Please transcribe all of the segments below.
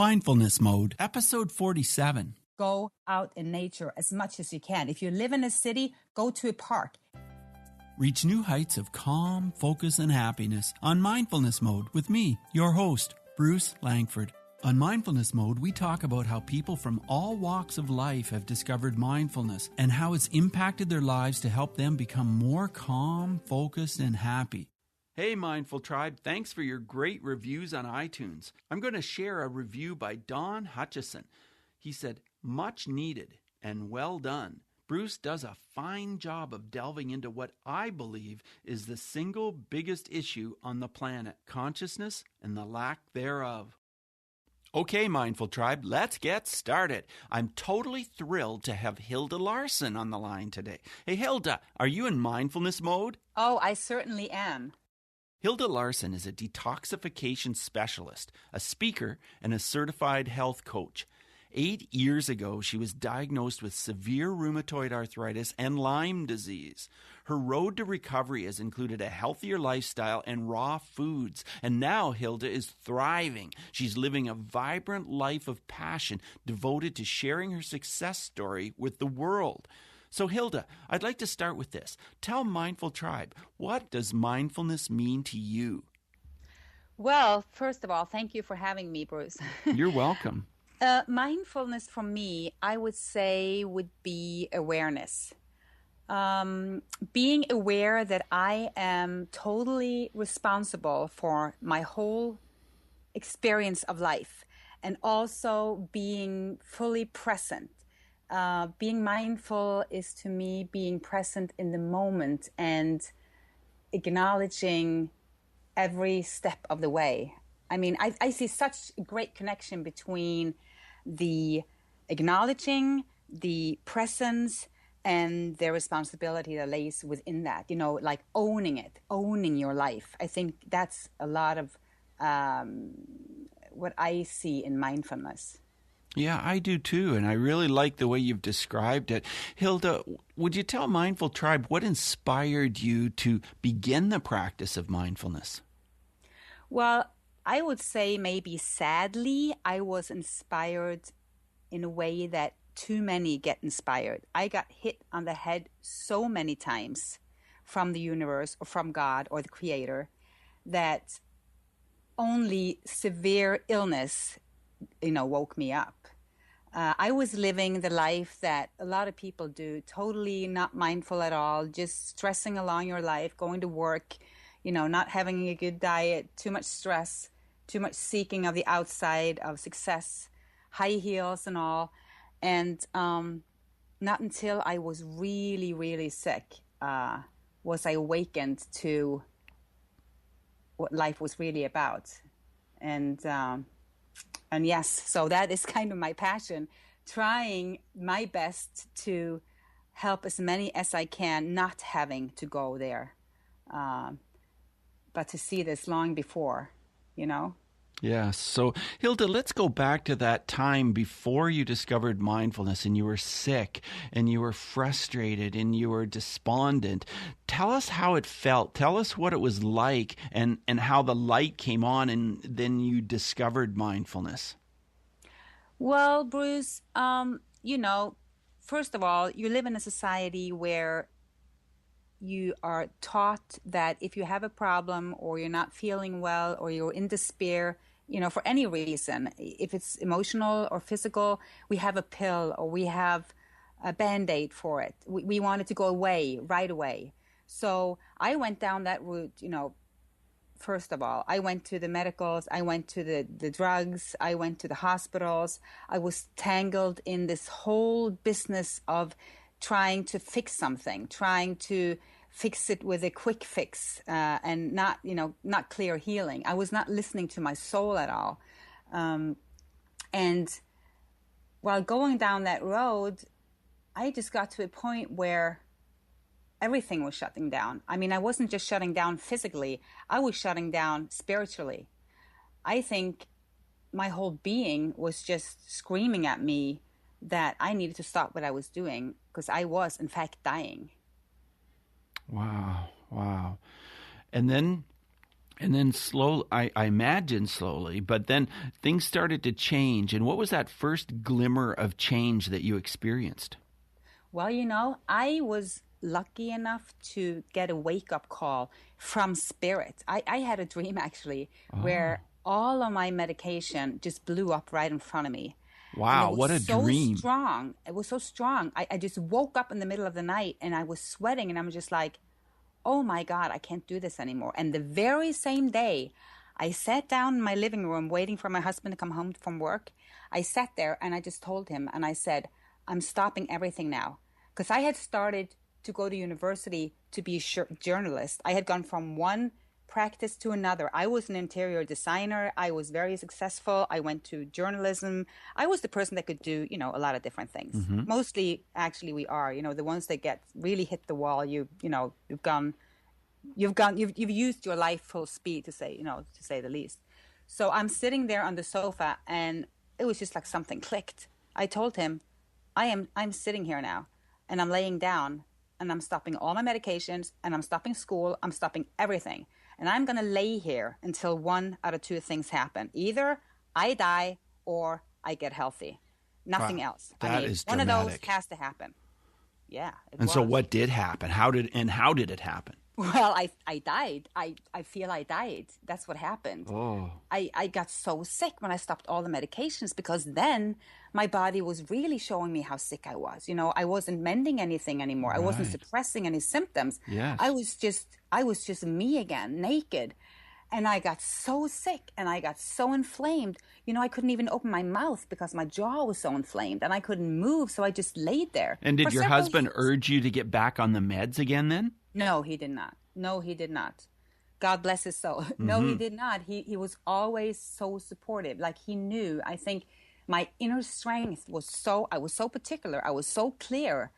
Mindfulness Mode, Episode 47. Go out in nature as much as you can. If you live in a city, go to a park. Reach new heights of calm, focus, and happiness on Mindfulness Mode with me, your host, Bruce Langford. On Mindfulness Mode, we talk about how people from all walks of life have discovered mindfulness and how it's impacted their lives to help them become more calm, focused, and happy. Hey, Mindful Tribe, thanks for your great reviews on iTunes. I'm going to share a review by Don Hutchison. He said, "Much needed and well done. Bruce does a fine job of delving into what I believe is the single biggest issue on the planet, consciousness and the lack thereof." Okay, Mindful Tribe, let's get started. I'm totally thrilled to have Hilde Larsen on the line today. Hey, Hilde, are you in mindfulness mode? Oh, I certainly am. Hilde Larsen is a detoxification specialist, a speaker, and a certified health coach. 8 years ago, she was diagnosed with severe rheumatoid arthritis and Lyme disease. Her road to recovery has included a healthier lifestyle and raw foods, and now Hilde is thriving. She's living a vibrant life of passion, devoted to sharing her success story with the world. So Hilde, I'd like to start with this. Tell Mindful Tribe, what does mindfulness mean to you? Well, first of all, thank you for having me, Bruce. You're welcome. Mindfulness for me, I would say, would be awareness. Being aware that I am totally responsible for my whole experience of life, and also being fully present. Being mindful is to me being present in the moment and acknowledging every step of the way. I mean, I see such a great connection between the acknowledging, the presence, and the responsibility that lays within that, you know, like owning it, owning your life. I think that's a lot of what I see in mindfulness. Yeah, I do too, and I really like the way you've described it. Hilde, would you tell Mindful Tribe what inspired you to begin the practice of mindfulness? Well, I would say maybe sadly, I was inspired in a way that too many get inspired. I got hit on the head so many times from the universe or from God or the Creator that only severe illness, woke me up. I was living the life that a lot of people do, totally not mindful at all, just stressing along your life, going to work, not having a good diet, too much stress, too much seeking of the outside of success, high heels and all. And not until I was really, really sick was I awakened to what life was really about. And yes, so that is kind of my passion, trying my best to help as many as I can, not having to go there, but to see this long before, Yes. So, Hilde, let's go back to that time before you discovered mindfulness and you were sick and you were frustrated and you were despondent. Tell us how it felt. Tell us what it was like and how the light came on and then you discovered mindfulness. Well, Bruce, first of all, you live in a society where you are taught that if you have a problem or you're not feeling well or you're in despair, for any reason, if it's emotional or physical, we have a pill or we have a Band-Aid for it. We want it to go away right away. So I went down that route, first of all. I went to the medicals, I went to the drugs, I went to the hospitals. I was tangled in this whole business of trying to fix something, trying to fix it with a quick fix and not clear healing. I was not listening to my soul at all. And while going down that road, I just got to a point where everything was shutting down. I mean, I wasn't just shutting down physically. I was shutting down spiritually. I think my whole being was just screaming at me that I needed to stop what I was doing because I was, in fact, dying. Wow. And then And then I imagine slowly, but then things started to change. And what was that first glimmer of change that you experienced? Well, I was lucky enough to get a wake-up call from spirit. I had a dream actually where all of my medication just blew up right in front of me. Wow, what a dream. Strong. It was so strong. I just woke up in the middle of the night and I was sweating and I'm just like, oh my God, I can't do this anymore. And the very same day, I sat down in my living room waiting for my husband to come home from work. I sat there and I just told him and I said, I'm stopping everything now. Because I had started to go to university to be a journalist. I had gone from one practice to another. I was an interior designer. I was very successful. I went to journalism. I was the person that could do, a lot of different things. Mm-hmm. Mostly, actually, we are, the ones that get really hit the wall. You've used your life full speed to say the least. So I'm sitting there on the sofa and it was just like something clicked. I told him, I'm sitting here now and I'm laying down and I'm stopping all my medications and I'm stopping school. I'm stopping everything. And I'm going to lay here until one out of two things happen. Either I die or I get healthy. Nothing else. That is one dramatic. of those has to happen. Yeah. So what did happen? How did it happen? Well, I died. I feel I died. That's what happened. Oh. I got so sick when I stopped all the medications because then my body was really showing me how sick I was. I wasn't mending anything anymore. Right. I wasn't suppressing any symptoms. Yes. I was just me again, naked. And I got so sick and I got so inflamed. I couldn't even open my mouth because my jaw was so inflamed and I couldn't move. So I just laid there. And did your husband urge you to get back on the meds again then? No, he did not. God bless his soul. Mm-hmm. No, he did not. He was always so supportive. Like he knew, I think my inner strength was I was so particular. I was so clear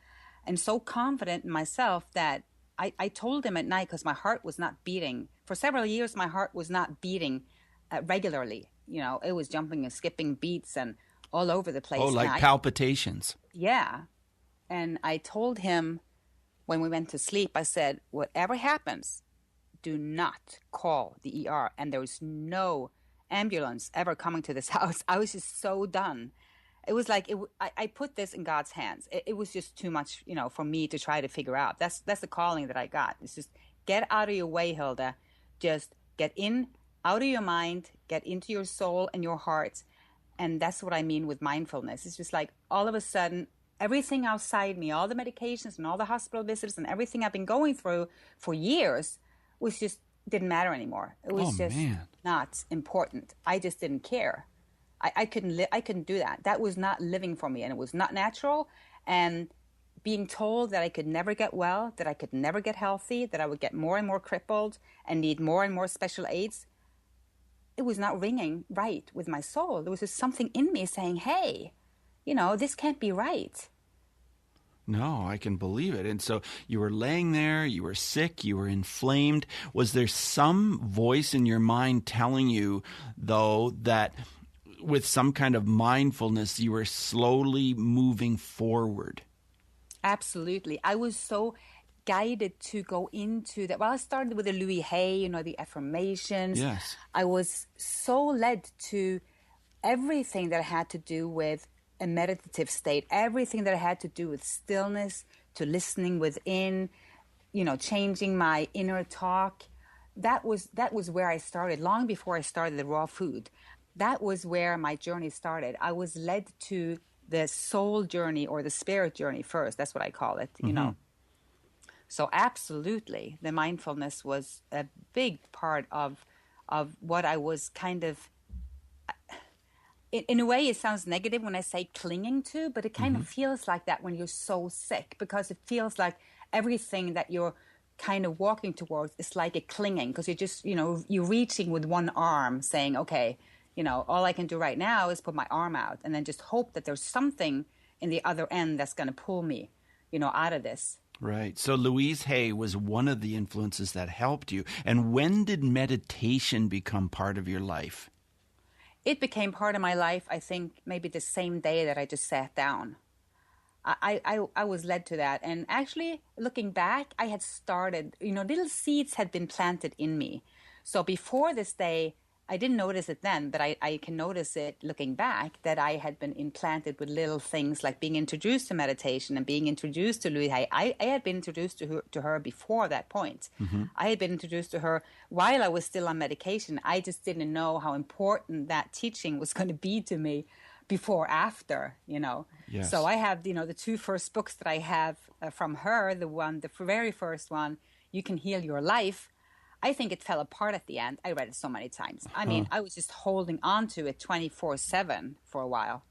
and so confident in myself that I told him at night because my heart was not beating. For several years, my heart was not beating regularly. It was jumping and skipping beats and all over the place. Oh, like palpitations. Yeah. And I told him when we went to sleep, I said, whatever happens, do not call the ER. And there was no ambulance ever coming to this house. I was just so done. It was like I put this in God's hands. It was just too much, for me to try to figure out. That's the calling that I got. It's just get out of your way, Hilde. Just get out of your mind, get into your soul and your heart. And that's what I mean with mindfulness. It's just like all of a sudden, everything outside me, all the medications and all the hospital visits and everything I've been going through for years was just didn't matter anymore. It was not important. I just didn't care. I couldn't do that. That was not living for me and it was not natural. And being told that I could never get well, that I could never get healthy, that I would get more and more crippled and need more and more special aids, it was not ringing right with my soul. There was just something in me saying, hey, this can't be right. No, I can believe it. And so you were laying there, you were sick, you were inflamed. Was there some voice in your mind telling you, though, that with some kind of mindfulness, you were slowly moving forward? Absolutely. I was so guided to go into that. Well, I started with the Louis Hay, the affirmations. Yes. I was so led to everything that had to do with a meditative state, everything that had to do with stillness, to listening within, changing my inner talk. That was where I started, long before I started the raw food. That was where my journey started. I was led to the soul journey or the spirit journey first. That's what I call it, So absolutely, the mindfulness was a big part of what I was kind of, in a way it sounds negative when I say clinging to, but it kind of feels like that when you're so sick, because it feels like everything that you're kind of walking towards is like a clinging, because you're just, you're reaching with one arm saying, okay, all I can do right now is put my arm out and then just hope that there's something in the other end that's going to pull me, out of this. Right. So Louise Hay was one of the influences that helped you. And when did meditation become part of your life? It became part of my life, I think, maybe the same day that I just sat down. I was led to that. And actually, looking back, I had started, little seeds had been planted in me So before this day, I didn't notice it then, but I can notice it looking back, that I had been implanted with little things like being introduced to meditation and being introduced to Louis Hay. I had been introduced to her before that point. I had been introduced to her while I was still on medication. I just didn't know how important that teaching was going to be to me before, after, Yes. So I have, the two first books that I have from her, the very first one, You Can Heal Your Life. I think it fell apart at the end. I read it so many times. I mean, I was just holding on to it 24/7 for a while.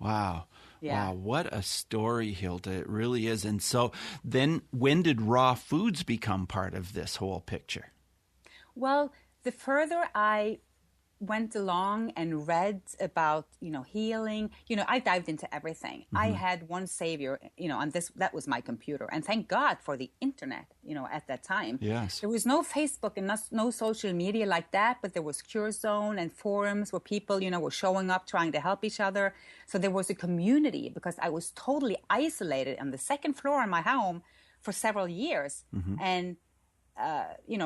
Wow. Yeah. Wow. What a story, Hilde. It really is. And so then when did raw foods become part of this whole picture? Well, the further I went along and read about, healing, I dived into everything. I had one savior, and that was my computer. And thank God for the internet, at that time. Yes. There was no Facebook and no social media like that, but there was Cure Zone and forums where people, were showing up, trying to help each other. So there was a community, because I was totally isolated on the second floor in my home for several years. And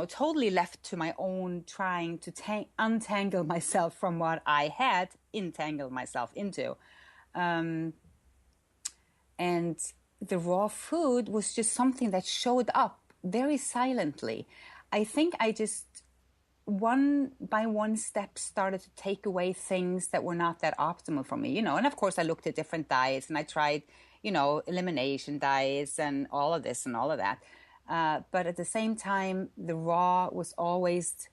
totally left to my own trying to untangle myself from what I had entangled myself into. And the raw food was just something that showed up very silently. I think I just one by one step started to take away things that were not that optimal for me, and of course I looked at different diets and I tried, elimination diets and all of this and all of that. But at the same time, the raw was always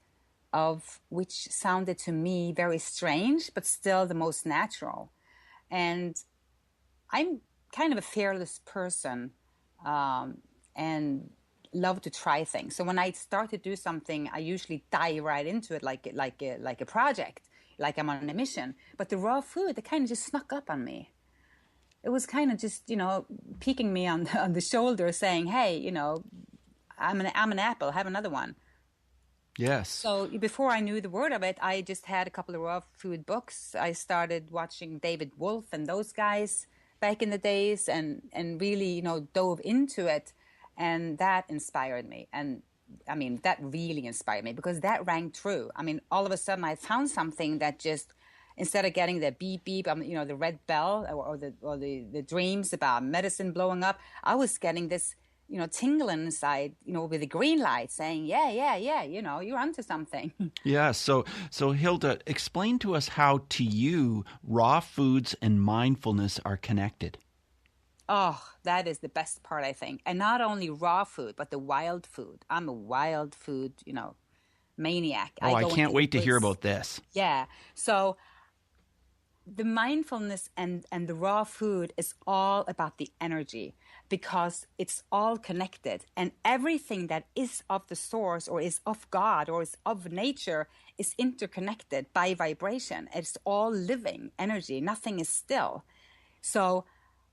which sounded to me very strange, but still the most natural. And I'm kind of a fearless person and love to try things. So when I start to do something, I usually dive right into it like a project, like I'm on a mission. But the raw food, it kind of just snuck up on me. It was kind of just, peeking me on the shoulder, saying, "Hey, I'm an apple. Have another one." Yes. So before I knew the word of it, I just had a couple of raw food books. I started watching David Wolf and those guys back in the days, and really, dove into it, and that inspired me. And I mean, that really inspired me, because that rang true. I mean, all of a sudden, I found something that just, instead of getting the beep beep, the red bell or the dreams about medicine blowing up, I was getting this, tingling inside, with a green light saying, yeah, you're onto something. Yeah. So Hilde, explain to us how, to you, raw foods and mindfulness are connected. Oh, that is the best part, I think. And not only raw food, but the wild food. I'm a wild food, maniac. Oh, I can't wait to hear about this. Yeah. So the mindfulness and the raw food is all about the energy, because it's all connected, and everything that is of the source or is of God or is of nature is interconnected by vibration. It's all living energy. Nothing is still. So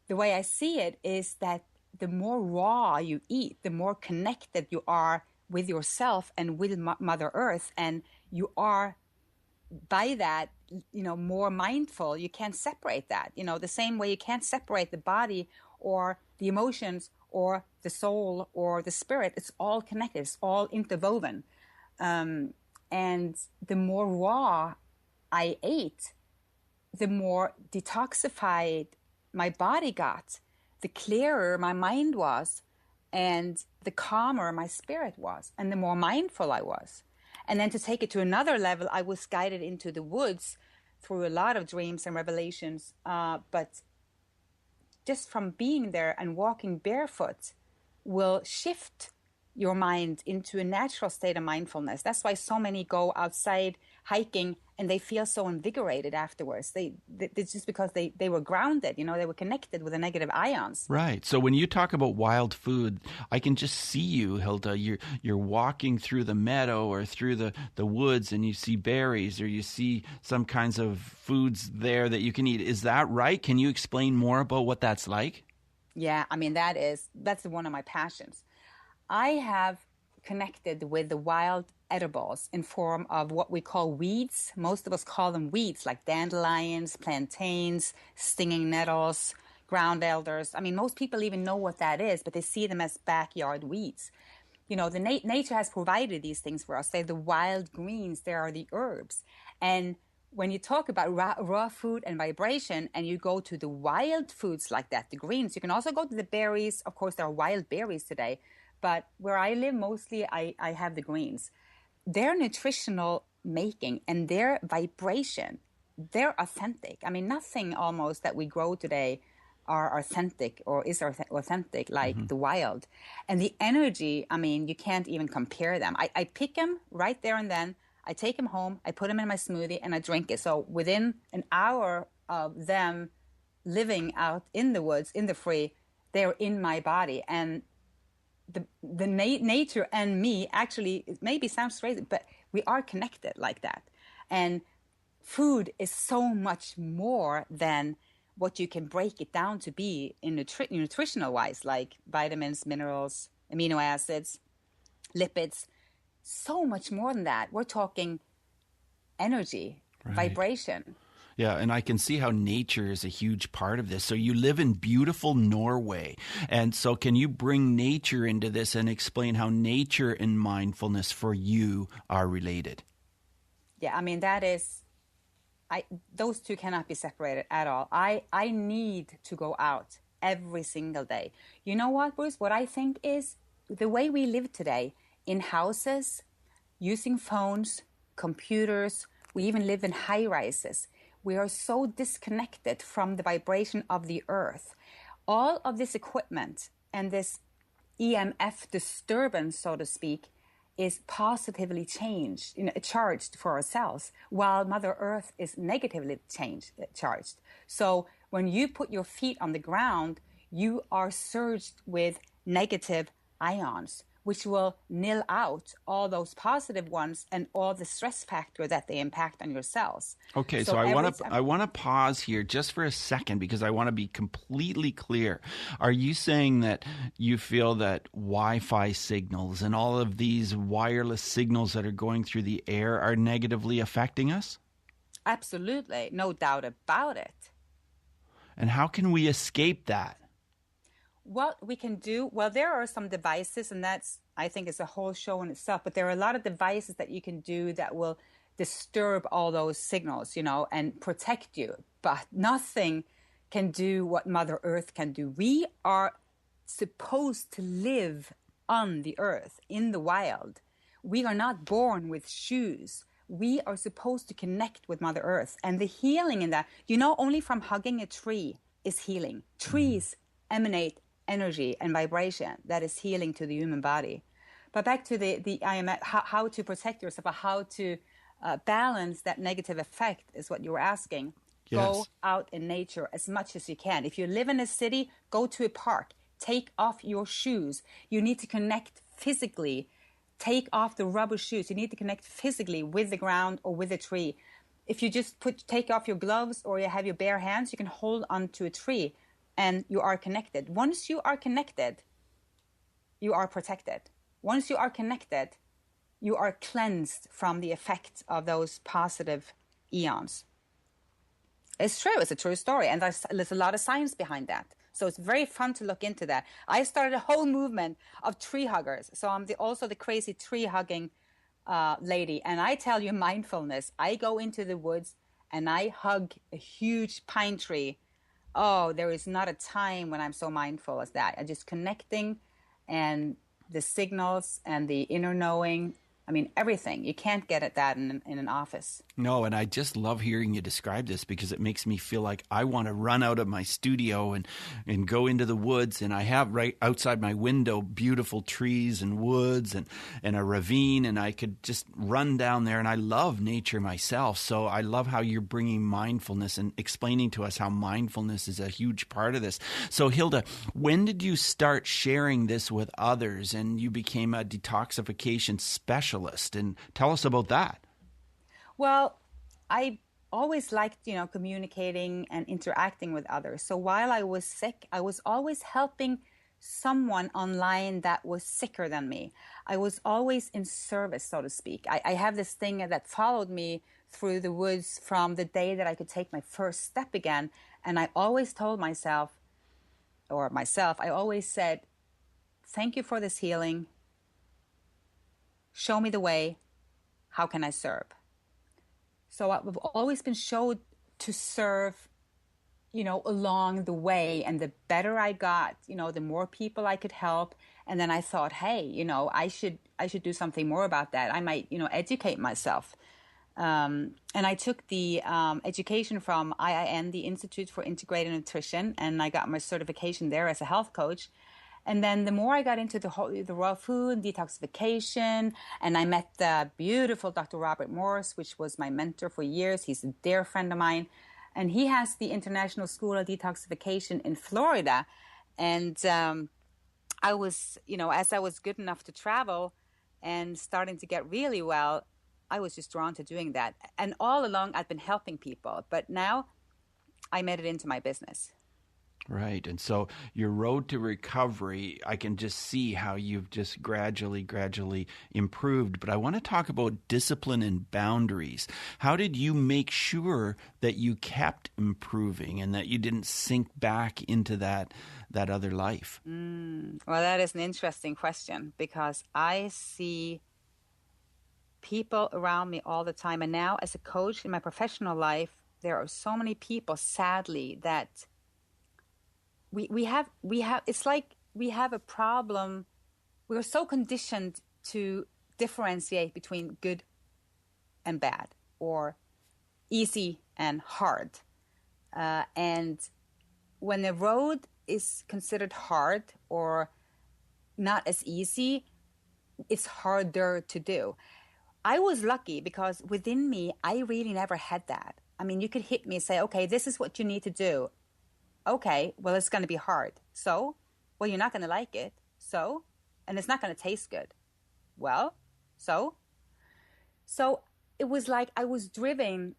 the way I see it is that the more raw you eat, the more connected you are with yourself and with Mother Earth, and you are, by that, more mindful. You can't separate that. The same way you can't separate the body or the emotions or the soul or the spirit. It's all connected. It's all interwoven. And the more raw I ate, the more detoxified my body got, the clearer my mind was, and the calmer my spirit was, and the more mindful I was. And then to take it to another level, I was guided into the woods through a lot of dreams and revelations. But just from being there and walking barefoot will shift your mind into a natural state of mindfulness. That's why so many go outside hiking and they feel so invigorated afterwards. It's just because they were grounded, they were connected with the negative ions. Right. So when you talk about wild food, I can just see you, Hilde. You're walking through the meadow or through the woods, and you see berries or you see some kinds of foods there that you can eat. Is that right? Can you explain more about what that's like? Yeah, I mean, that's one of my passions. I have connected with the wild edibles in form of what we call weeds. Most of us call them weeds, like dandelions, plantains, stinging nettles, ground elders. I mean, most people even know what that is, but they see them as backyard weeds. nature has provided these things for us. They're the wild greens. They are the herbs. And when you talk about raw food and vibration, and you go to the wild foods like that, the greens, you can also go to the berries. Of course, there are wild berries today, but where I live, mostly I have the greens. Their nutritional making and their vibration, they're authentic. I mean, nothing almost that we grow today are authentic or is authentic like the wild. And the energy, I mean, you can't even compare them. I pick them right there and then. I take them home, I put them in my smoothie, and I drink it. So within an hour of them living out in the woods, in the free, they're in my body. And the nature and me, actually, it maybe sounds crazy, but we are connected like that. And food is so much more than what you can break it down to be in nutritional wise, like vitamins, minerals, amino acids, lipids. So much more than that. We're talking energy, vibration. Yeah, and I can see how nature is a huge part of this. So you live in beautiful Norway. And so can you bring nature into this and explain how nature and mindfulness for you are related? Yeah, I mean, those two cannot be separated at all. I need to go out every single day. You know what, Bruce? What I think is the way we live today, in houses, using phones, computers, we even live in high rises. We are so disconnected from the vibration of the earth. All of this equipment and this EMF disturbance, so to speak, is positively charged for ourselves, while Mother Earth is negatively charged. So when you put your feet on the ground, you are surged with negative ions, which will nil out all those positive ones and all the stress factor that they impact on your cells. Okay, so I want to pause here just for a second because I want to be completely clear. Are you saying that you feel that Wi-Fi signals and all of these wireless signals that are going through the air are negatively affecting us? Absolutely, no doubt about it. And how can we escape that? What we can do, well, there are some devices, and that's, I think, is a whole show in itself, but there are a lot of devices that you can do that will disturb all those signals, and protect you. But nothing can do what Mother Earth can do. We are supposed to live on the earth, in the wild. We are not born with shoes. We are supposed to connect with Mother Earth. And the healing in that, only from hugging a tree is healing. Trees emanate energy and vibration that is healing to the human body. But back to the IMF, how to protect yourself, or how to balance that negative effect is what you were asking. Yes. Go out in nature as much as you can. If you live in a city, go to a park. Take off your shoes. You need to connect physically. Take off the rubber shoes. You need to connect physically with the ground or with a tree. If you just take off your gloves or you have your bare hands, you can hold onto a tree. And you are connected. Once you are connected, you are protected. Once you are connected, you are cleansed from the effects of those positive eons. It's true. It's a true story. And there's a lot of science behind that. So it's very fun to look into that. I started a whole movement of tree huggers. So I'm also the crazy tree hugging lady. And I tell you, mindfulness, I go into the woods and I hug a huge pine tree. Oh, there is not a time when I'm so mindful as that. I'm just connecting, and the signals and the inner knowing. I mean, everything. You can't get at that in an office. No, and I just love hearing you describe this because it makes me feel like I want to run out of my studio and go into the woods. And I have right outside my window beautiful trees and woods and a ravine, and I could just run down there. And I love nature myself. So I love how you're bringing mindfulness and explaining to us how mindfulness is a huge part of this. So Hilde, when did you start sharing this with others and you became a detoxification specialist? And tell us about that. Well, I always liked, communicating and interacting with others. So while I was sick, I was always helping someone online that was sicker than me. I was always in service, so to speak. I have this thing that followed me through the woods from the day that I could take my first step again. And I always told myself, I always said, thank you for this healing. show me the way. How can I serve? So I've always been showed to serve, along the way. And the better I got, the more people I could help. And then I thought, hey, I should do something more about that. I might, educate myself. And I took the education from IIN, the Institute for Integrated Nutrition, and I got my certification there as a health coach. And then the more I got into the raw food, detoxification, and I met the beautiful Dr. Robert Morse, which was my mentor for years. He's a dear friend of mine. And he has the International School of Detoxification in Florida. And I was, as I was good enough to travel and starting to get really well, I was just drawn to doing that. And all along, I've been helping people. But now I made it into my business. Right. And so your road to recovery, I can just see how you've just gradually improved. But I want to talk about discipline and boundaries. How did you make sure that you kept improving and that you didn't sink back into that other life? Well, that is an interesting question, because I see people around me all the time. And now as a coach in my professional life, there are so many people, sadly, that we have it's like we have a problem. We're so conditioned to differentiate between good and bad, or easy and hard. And when the road is considered hard or not as easy, it's harder to do. I was lucky because within me, I really never had that. I mean, you could hit me and say, okay, this is what you need to do. Okay, well, it's going to be hard. So, well, you're not going to like it. So, and it's not going to taste good. Well, so it was like I was driven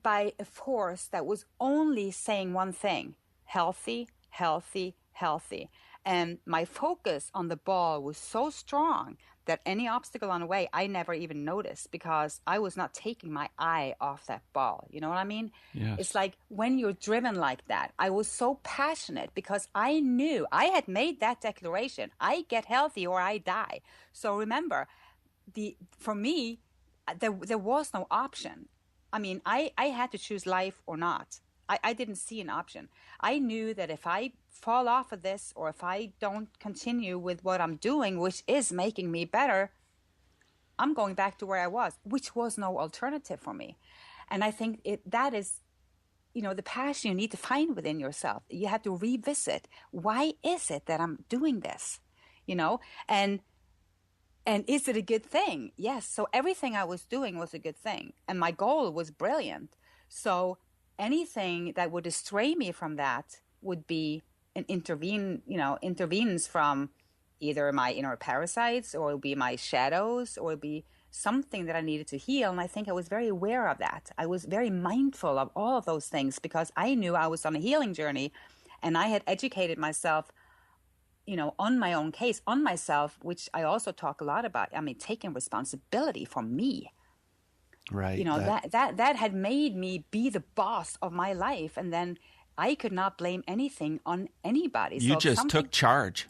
by a force that was only saying one thing: healthy, healthy, healthy. And my focus on the ball was so strong that any obstacle on the way, I never even noticed, because I was not taking my eye off that ball. You know what I mean? Yes. It's like when you're driven like that, I was so passionate because I knew I had made that declaration: I get healthy or I die. So remember, for me, there was no option. I mean, I had to choose life or not. I didn't see an option. I knew that if I fall off of this, or if I don't continue with what I'm doing, which is making me better, I'm going back to where I was, which was no alternative for me. And I think that is, the passion you need to find within yourself. You have to revisit, why is it that I'm doing this? And is it a good thing? Yes. So everything I was doing was a good thing. And my goal was brilliant. So anything that would stray me from that would be an intervenes from either my inner parasites, or it would be my shadows, or it would be something that I needed to heal. And I think I was very aware of that. I was very mindful of all of those things because I knew I was on a healing journey, and I had educated myself, on my own case, on myself, which I also talk a lot about. I mean, taking responsibility for me. Right. That had made me be the boss of my life, and then I could not blame anything on anybody. You just took charge.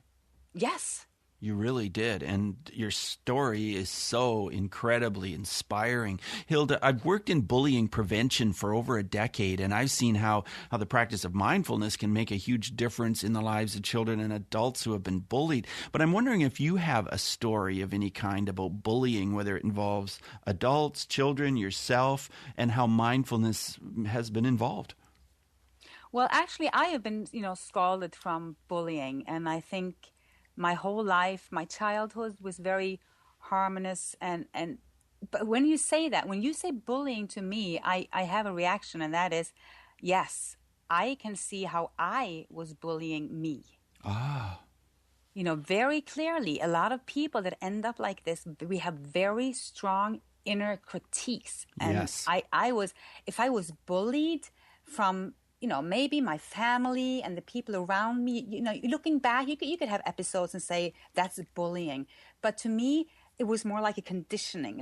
Yes. You really did. And your story is so incredibly inspiring. Hilde, I've worked in bullying prevention for over a decade, and I've seen how the practice of mindfulness can make a huge difference in the lives of children and adults who have been bullied. But I'm wondering if you have a story of any kind about bullying, whether it involves adults, children, yourself, and how mindfulness has been involved. Well, actually, I have been, scalded from bullying, and I think my whole life, my childhood was very harmonious. But when you say that, when you say bullying to me, I have a reaction, and that is, yes, I can see how I was bullying me. Ah. Very clearly. A lot of people that end up like this, we have very strong inner critiques. And yes. If I was bullied from maybe my family and the people around me, looking back, you could have episodes and say that's bullying. But to me, it was more like a conditioning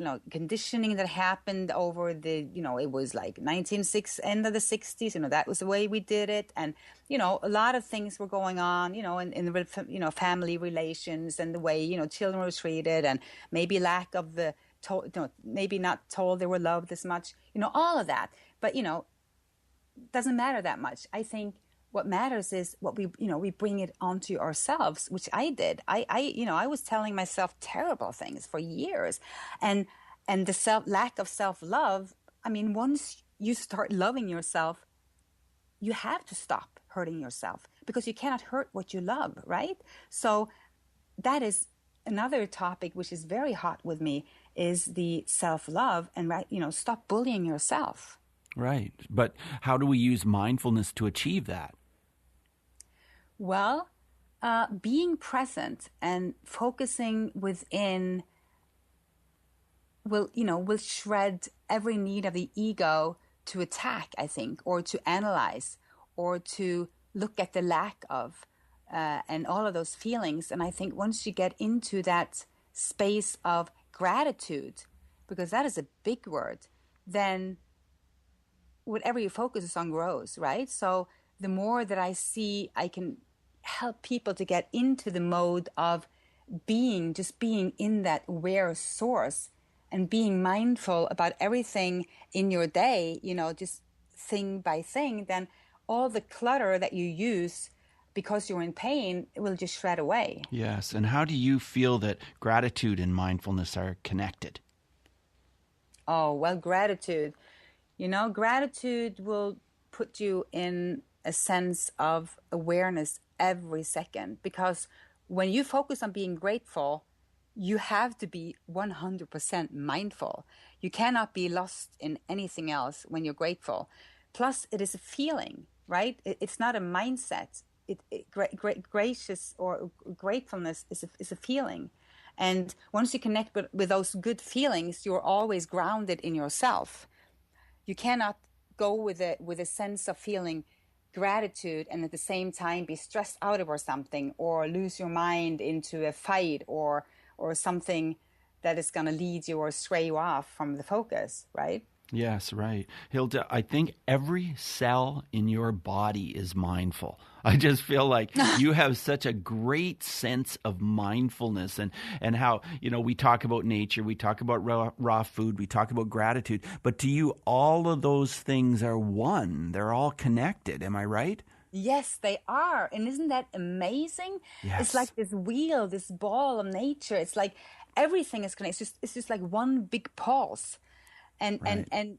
that happened over the, it was like 1960s, end of the 60s, that was the way we did it. And, a lot of things were going on, in the, family relations and the way, children were treated, and maybe lack of the, maybe not told they were loved as much, all of that. But, doesn't matter that much. I think what matters is what we bring it onto ourselves, which I did. I was telling myself terrible things for years, and the lack of self-love. I mean, once you start loving yourself, you have to stop hurting yourself, because you cannot hurt what you love, right? So that is another topic which is very hot with me, is the self-love, and stop bullying yourself. Right. But how do we use mindfulness to achieve that? Well, being present and focusing within will shred every need of the ego to attack, I think, or to analyze, or to look at the lack of, and all of those feelings. And I think once you get into that space of gratitude, because that is a big word, then whatever you focus on grows, right? So the more that I see I can help people to get into the mode of being in that aware source, and being mindful about everything in your day, just thing by thing, then all the clutter that you use because you're in pain, it will just shred away. Yes. And how do you feel that gratitude and mindfulness are connected? Oh, well, gratitude will put you in a sense of awareness every second, because when you focus on being grateful, you have to be 100% mindful. You cannot be lost in anything else when you're grateful. Plus, it is a feeling, right? It's not a mindset. Gracious or gratefulness is a feeling. And once you connect with those good feelings, you're always grounded in yourself. You cannot go with a sense of feeling gratitude and at the same time be stressed out over something, or lose your mind into a fight or something that is going to lead you or stray you off from the focus, right? Yes, right. Hilde, I think every cell in your body is mindful. I just feel like you have such a great sense of mindfulness, and how, we talk about nature, we talk about raw food, we talk about gratitude, but to you, all of those things are one. They're all connected. Am I right? Yes, they are. And isn't that amazing? Yes. It's like this wheel, this ball of nature. It's like everything is connected. It's just like one big pulse. And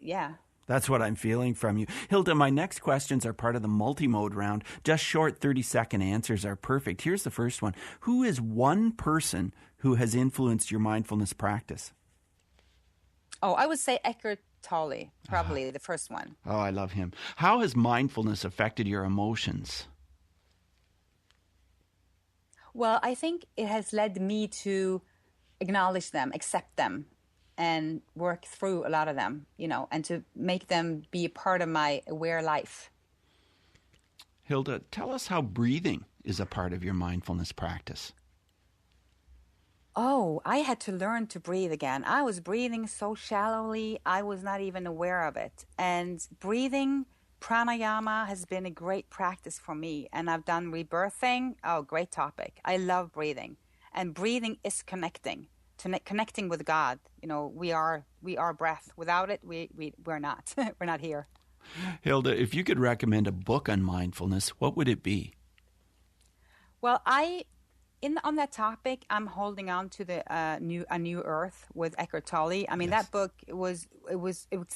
yeah. That's what I'm feeling from you. Hilde, my next questions are part of the multi-mode round. Just short 30-second answers are perfect. Here's the first one. Who is one person who has influenced your mindfulness practice? Oh, I would say Eckhart Tolle, probably the first one. Oh, I love him. How has mindfulness affected your emotions? Well, I think it has led me to acknowledge them, accept them, and work through a lot of them, and to make them be a part of my aware life. Hilde, tell us how breathing is a part of your mindfulness practice. Oh, I had to learn to breathe again. I was breathing so shallowly, I was not even aware of it. And breathing, pranayama, has been a great practice for me. And I've done rebirthing. Oh, great topic. I love breathing. And breathing is connecting with God. We are breath. Without it, we're not. We're not here. Hilde, if you could recommend a book on mindfulness, what would it be? Well, on that topic, I'm holding on to the A New Earth with Eckhart Tolle. I mean, Yes. That book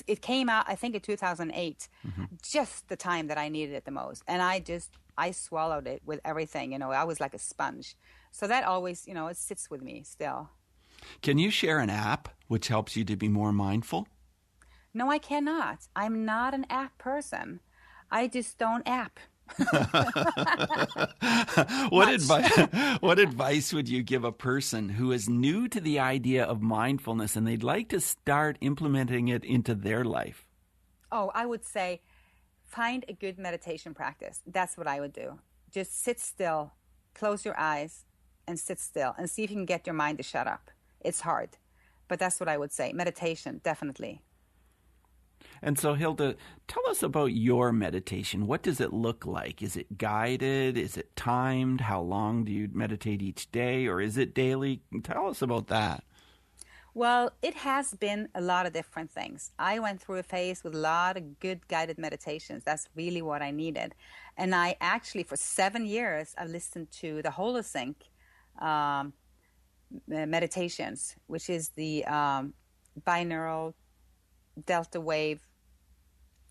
it came out, I think, in 2008, just the time that I needed it the most, and I swallowed it with everything. I was like a sponge. So that always, it sits with me still. Can you share an app which helps you to be more mindful? No, I cannot. I'm not an app person. I just don't app. What advice would you give a person who is new to the idea of mindfulness and they'd like to start implementing it into their life? Oh, I would say find a good meditation practice. That's what I would do. Just sit still, close your eyes, and sit still and see if you can get your mind to shut up. It's hard, but that's what I would say. Meditation, definitely. And so, Hilde, tell us about your meditation. What does it look like? Is it guided? Is it timed? How long do you meditate each day, or is it daily? Tell us about that. Well, it has been a lot of different things. I went through a phase with a lot of good guided meditations. That's really what I needed. And I actually, for 7 years, I've listened to the Holosync meditations, which is the binaural delta wave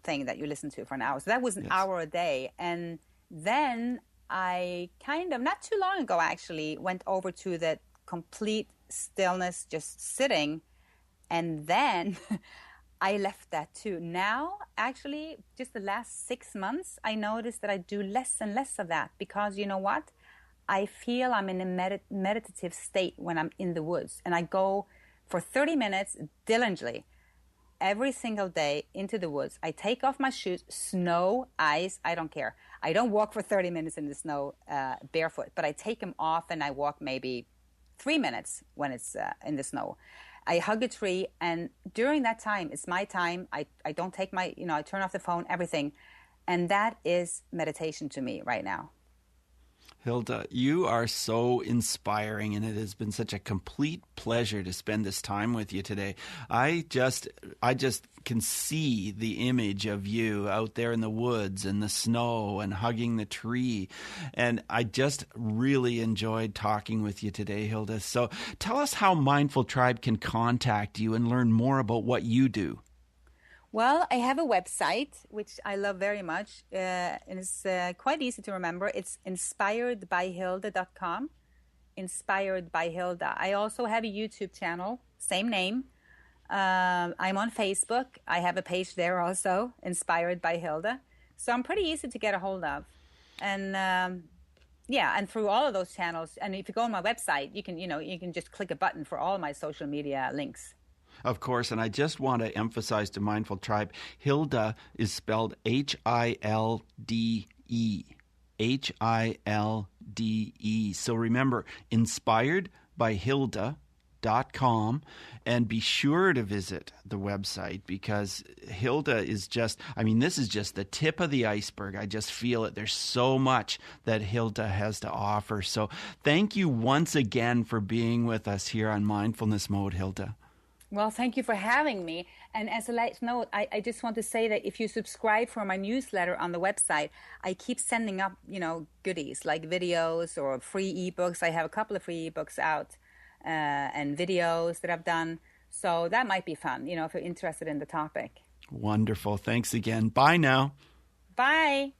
thing that you listen to for an hour. So that was an hour a day. And then I kind of, not too long ago actually, went over to the complete stillness, just sitting, and then I left that too. Now, actually, just the last 6 months, I noticed that I do less and less of that because you know what? I feel I'm in a meditative state when I'm in the woods, and I go for 30 minutes diligently every single day into the woods. I take off my shoes, snow, ice, I don't care. I don't walk for 30 minutes in the snow barefoot, but I take them off and I walk maybe 3 minutes when it's in the snow. I hug a tree, and during that time, it's my time. I don't take my, I turn off the phone, everything. And that is meditation to me right now. Hilde, you are so inspiring, and it has been such a complete pleasure to spend this time with you today. I just can see the image of you out there in the woods and the snow and hugging the tree. And I just really enjoyed talking with you today, Hilde. So tell us how Mindful Tribe can contact you and learn more about what you do. Well, I have a website, which I love very much, and it's quite easy to remember. It's inspiredbyhilde.com, Inspiredbyhilde. I also have a YouTube channel, same name. I'm on Facebook. I have a page there also, Inspired by Hilde. So I'm pretty easy to get a hold of. And and through all of those channels, and if you go on my website, you can just click a button for all my social media links. Of course, and I just want to emphasize to Mindful Tribe, Hilde is spelled Hilde. Hilde. So remember, inspiredbyhilde.com, and be sure to visit the website because Hilde is this is just the tip of the iceberg. I just feel it. There's so much that Hilde has to offer. So thank you once again for being with us here on Mindfulness Mode, Hilde. Well, thank you for having me. And as a last note, I just want to say that if you subscribe for my newsletter on the website, I keep sending up, goodies like videos or free ebooks. I have a couple of free ebooks out and videos that I've done. So that might be fun, if you're interested in the topic. Wonderful. Thanks again. Bye now. Bye.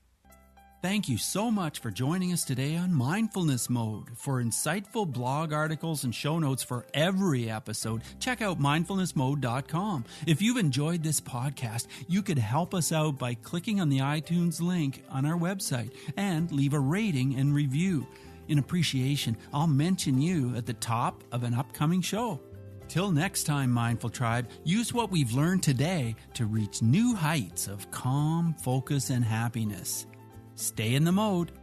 Thank you so much for joining us today on Mindfulness Mode. For insightful blog articles and show notes for every episode, check out mindfulnessmode.com. If you've enjoyed this podcast, you could help us out by clicking on the iTunes link on our website and leave a rating and review. In appreciation, I'll mention you at the top of an upcoming show. Till next time, Mindful Tribe, use what we've learned today to reach new heights of calm, focus, and happiness. Stay in the mode.